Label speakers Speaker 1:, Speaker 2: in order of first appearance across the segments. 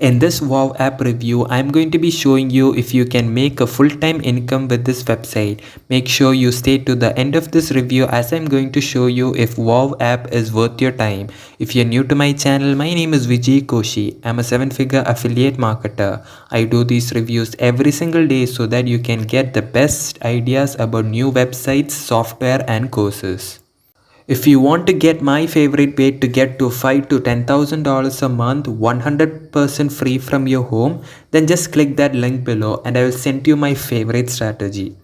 Speaker 1: In this Wow app review, I'm going to be showing you if you can make a full-time income with this website. Make sure you stay to the end of this review as I'm going to show you if Wow app is worth your time. If you're new to my channel, my name is Vijay Koshi. I'm a 7-figure affiliate marketer. I do these reviews every single day so that you can get the best ideas about new websites, software and courses. If you want to get my favorite way to get to $5,000 to $10,000 a month 100% free from your home, then just click that link below and I will send you my favorite strategy.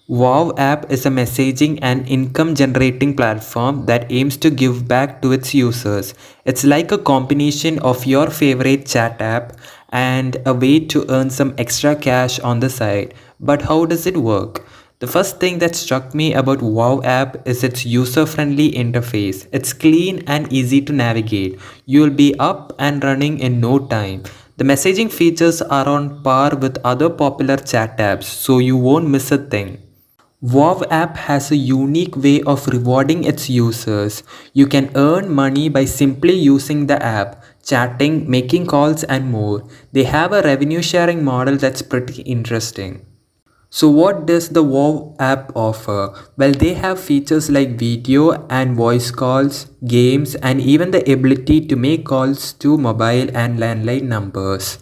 Speaker 1: Wow app is a messaging and income generating platform that aims to give back to its users. It's like a combination of your favorite chat app and a way to earn some extra cash on the side. But how does it work? The first thing that struck me about Wow app is its user-friendly interface. It's clean and easy to navigate. You'll be up and running in no time. The messaging features are on par with other popular chat apps, so you won't miss a thing. Wow app has a unique way of rewarding its users. You can earn money by simply using the app, chatting, making calls and more. They have a revenue sharing model that's pretty interesting. So what does the WoW app offer? Well, they have features like video and voice calls, games, and even the ability to make calls to mobile and landline numbers.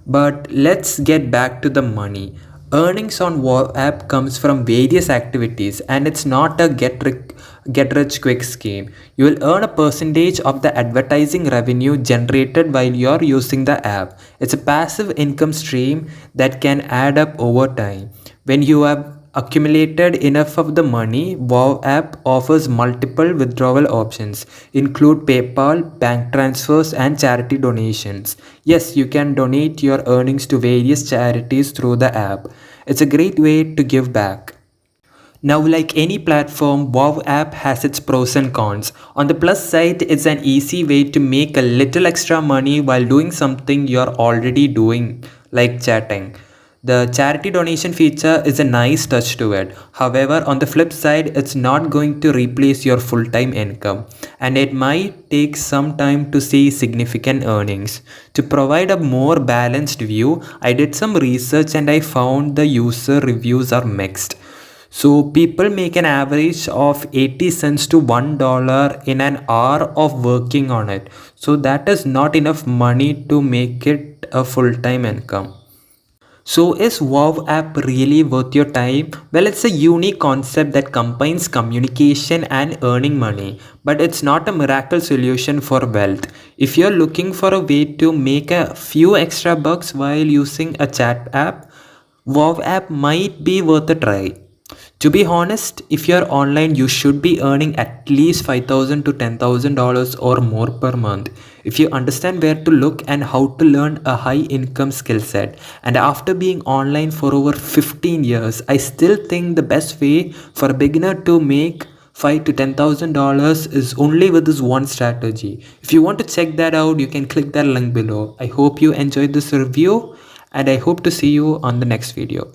Speaker 1: But let's get back to the money. Earnings on WoW app comes from various activities and it's not a get rich quick scheme. You will earn a percentage of the advertising revenue generated while you're using the app. It's a passive income stream that can add up over time. When you have accumulated enough of the money, Wow app offers multiple withdrawal options, include PayPal, bank transfers and charity donations. Yes, you can donate your earnings to various charities through the app. It's a great way to give back. Now, like any platform, Wow app has its pros and cons. On the plus side, it's an easy way to make a little extra money while doing something you're already doing, like chatting. The charity donation feature is a nice touch to it. However, on the flip side, it's not going to replace your full-time income, and it might take some time to see significant earnings. To provide a more balanced view, I did some research and I found the user reviews are mixed. So people make an average of 80 cents to $1 in an hour of working on it. So that is not enough money to make it a full-time income. So is Wow app really worth your time? Well, it's a unique concept that combines communication and earning money, but it's not a miracle solution for wealth. If you're looking for a way to make a few extra bucks while using a chat app, Wow app might be worth a try. To be honest, if you're online, you should be earning at least $5,000 to $10,000 or more per month. If you understand where to look and how to learn a high income skill set. And after being online for over 15 years, I still think the best way for a beginner to make $5,000 to $10,000 is only with this one strategy. If you want to check that out, you can click that link below. I hope you enjoyed this review and I hope to see you on the next video.